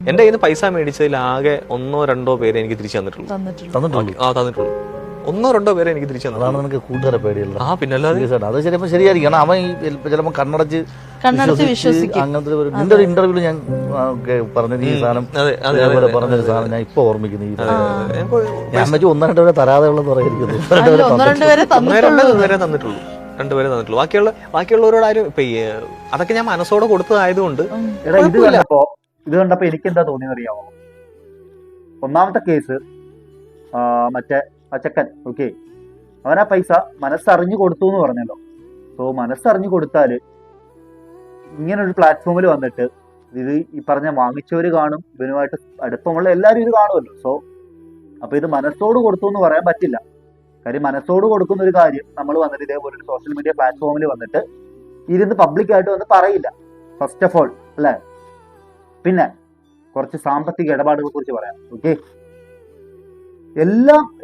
എന്റെ കയ്യിൽ നിന്ന് പൈസ മേടിച്ചതിൽ ആകെ 1-2 പേരെ എനിക്ക് തിരിച്ചു തന്നിട്ടുള്ളൂ. 1-2 പേരെ എനിക്ക് തിരിച്ചു തന്നു. അതാണ് നിനക്ക് കൂട്ടുകാരെ പേടിയല്ല. പിന്നെ അല്ലാതെ അത് ചിലപ്പോൾ ശരിയായിരിക്കും. അവൻ ചിലപ്പോൾ കണ്ണടച്ച് അങ്ങനത്തെ ഒരു നിന്റെ ഒരു ഇന്റർവ്യൂല് ഞാൻ പറഞ്ഞത് ഈ സാധനം പറഞ്ഞൊരു സാധനം ഞാൻ ഇപ്പൊ ഓർമ്മിക്കുന്നു. ഞാൻ വെച്ച് 1-2 പേരെ തരാതെ ഉള്ളെന്ന് പറയായിരിക്കുന്നു. 2 പേരെ തന്നിട്ടുള്ളൂ. ബാക്കിയുള്ളവരോട് ആരും ഇപ്പൊ അതൊക്കെ ഞാൻ മനസ്സോടെ കൊടുത്തതായതുകൊണ്ട്. ഇത് കണ്ടപ്പോ എനിക്ക് എന്താ തോന്നിയെന്ന് അറിയാമോ? ഒന്നാമത്തെ കേസ് മറ്റേ അച്ചക്കൻ, ഓക്കെ, അവനാ പൈസ മനസ്സറിഞ്ഞു കൊടുത്തു എന്ന് പറഞ്ഞല്ലോ. സോ മനസ്സറിഞ്ഞു കൊടുത്താല് ഇങ്ങനൊരു പ്ലാറ്റ്ഫോമിൽ വന്നിട്ട് ഇത് ഈ പറഞ്ഞ വാങ്ങിച്ചവര് കാണും, ഇവനുമായിട്ട് അടുപ്പമുള്ള എല്ലാവരും ഇത് കാണുമല്ലോ. സോ അപ്പൊ ഇത് മനസ്സോട് കൊടുത്തു എന്ന് പറയാൻ പറ്റില്ല. കാര്യം മനസ്സോട് കൊടുക്കുന്ന ഒരു കാര്യം നമ്മൾ വന്നിട്ട് ഇതേപോലെ ഒരു സോഷ്യൽ മീഡിയ പ്ലാറ്റ്ഫോമിൽ വന്നിട്ട് ഇരുന്ന് പബ്ലിക്കായിട്ട് വന്ന് പറയില്ല, ഫസ്റ്റ് ഓഫ് ഓൾ, അല്ലേ? പിന്നെ കുറച്ച് സാമ്പത്തിക ഇടപാടുകളെ കുറിച്ച് പറയാം. ഓക്കെ,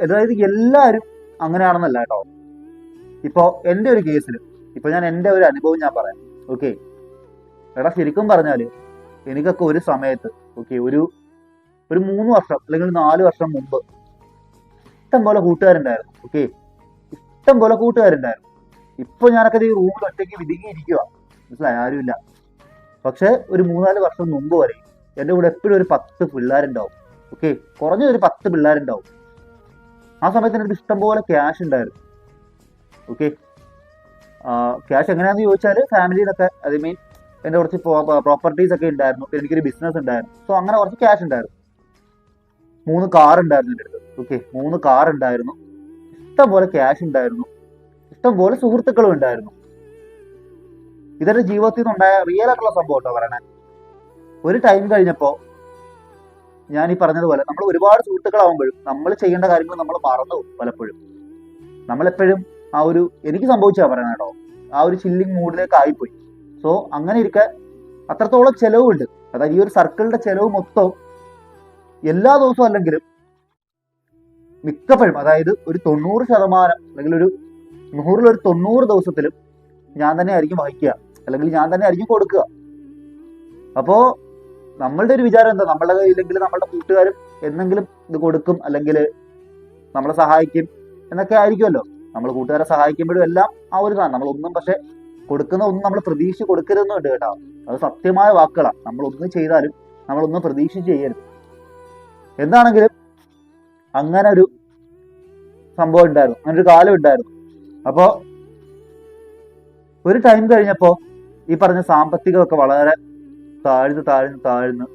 അതായത് എല്ലാവരും അങ്ങനെയാണെന്നല്ല കേട്ടോ. ഇപ്പോ എൻ്റെ ഒരു കേസിൽ ഇപ്പൊ ഞാൻ എൻ്റെ ഒരു അനുഭവം ഞാൻ പറയാം. ഓക്കെ, എടാ ശരിക്കും പറഞ്ഞാല് എനിക്കൊക്കെ ഒരു സമയത്ത്, ഓക്കെ, ഒരു 3 വർഷം അല്ലെങ്കിൽ 4 വർഷം മുമ്പ് ഇഷ്ടം പോലെ കൂട്ടുകാരുണ്ടായിരുന്നു. ഓക്കെ, ഇഷ്ടം പോലെ കൂട്ടുകാരുണ്ടായിരുന്നു. ഇപ്പൊ ഞാനൊക്കെ ഈ റൂമിൽ ഒറ്റയ്ക്ക് വിതുങ്ങിയിരിക്കുക, മനസ്സിലായി, ആരുമില്ല. പക്ഷെ ഒരു 3-4 വർഷം മുമ്പ് വരെ എൻ്റെ കൂടെ എപ്പോഴും ഒരു 10 പിള്ളേരുണ്ടാവും. ഓക്കെ, കുറഞ്ഞൊരു 10 പിള്ളേരുണ്ടാവും. ആ സമയത്ത് എനിക്ക് ഇഷ്ടം പോലെ ക്യാഷ് ഉണ്ടായിരുന്നു. ഓക്കെ, ക്യാഷ് എങ്ങനെയാണെന്ന് ചോദിച്ചാൽ ഫാമിലിയിലൊക്കെ, ഐ മീൻ എൻ്റെ കുറച്ച് പ്രോപ്പർട്ടീസ് ഒക്കെ ഉണ്ടായിരുന്നു, എനിക്കൊരു ബിസിനസ് ഉണ്ടായിരുന്നു. സോ അങ്ങനെ കുറച്ച് ക്യാഷ് ഉണ്ടായിരുന്നു. 3 കാർ ഉണ്ടായിരുന്നു എൻ്റെ അടുത്ത്. ഓക്കെ, 3 കാർ ഉണ്ടായിരുന്നു, ഇഷ്ടം പോലെ ക്യാഷ് ഉണ്ടായിരുന്നു, ഇഷ്ടം പോലെ സുഹൃത്തുക്കളും ഉണ്ടായിരുന്നു. ഇതെന്റെ ജീവിതത്തിൽ നിന്നുണ്ടായ റിയൽ ആയിട്ടുള്ള സംഭവം കേട്ടോ പറയണേ. ഒരു ടൈം കഴിഞ്ഞപ്പോ ഞാൻ ഈ പറഞ്ഞതുപോലെ നമ്മൾ ഒരുപാട് സുഹൃത്തുക്കളാവുമ്പോഴും നമ്മൾ ചെയ്യേണ്ട കാര്യങ്ങൾ നമ്മൾ മറന്നു പലപ്പോഴും. നമ്മളെപ്പോഴും ആ ഒരു, എനിക്ക് സംഭവിച്ചാ പറയണ കേട്ടോ, ആ ഒരു ചില്ലിങ് മൂഡിലേക്ക് ആയിപ്പോയി. സോ അങ്ങനെ ഇരിക്കെ അത്രത്തോളം ചെലവുണ്ട്. അതായത് ഈ ഒരു സർക്കിളിന്റെ ചെലവ് മൊത്തം എല്ലാ ദിവസവും അല്ലെങ്കിലും മിക്കപ്പോഴും, അതായത് ഒരു 90% അല്ലെങ്കിൽ ഒരു 100-ൽ 90 ദിവസത്തിലും ഞാൻ തന്നെ ആയിരിക്കും വഹിക്കുക, അല്ലെങ്കിൽ ഞാൻ തന്നെ ആയിരിക്കും കൊടുക്കുക. അപ്പോ നമ്മളുടെ ഒരു വിചാരം എന്താ, നമ്മളുടെ കയ്യില്ലെങ്കിൽ നമ്മളുടെ കൂട്ടുകാരും എന്നെങ്കിലും ഇത് കൊടുക്കും, അല്ലെങ്കിൽ നമ്മളെ സഹായിക്കും എന്നൊക്കെ ആയിരിക്കുമല്ലോ. നമ്മൾ കൂട്ടുകാരെ സഹായിക്കുമ്പോഴും എല്ലാം ആ ഒരു സാധനം, നമ്മളൊന്നും പക്ഷെ കൊടുക്കുന്ന ഒന്നും നമ്മൾ പ്രതീക്ഷിച്ച് കൊടുക്കരുതെന്നുണ്ട് കേട്ടോ. അത് സത്യമായ വാക്കുകളാണ്. നമ്മളൊന്നും ചെയ്താലും നമ്മളൊന്നും പ്രതീക്ഷിച്ച് ചെയ്യരുത്. എന്താണെങ്കിലും അങ്ങനെ ഒരു സംഭവം ഉണ്ടായിരുന്നു, അങ്ങനെ ഒരു കാലം ഉണ്ടായിരുന്നു. അപ്പോ ഒരു ടൈം കഴിഞ്ഞപ്പോ ഈ പറഞ്ഞ സാമ്പത്തികമൊക്കെ വളരെ താഴ്ന്ന്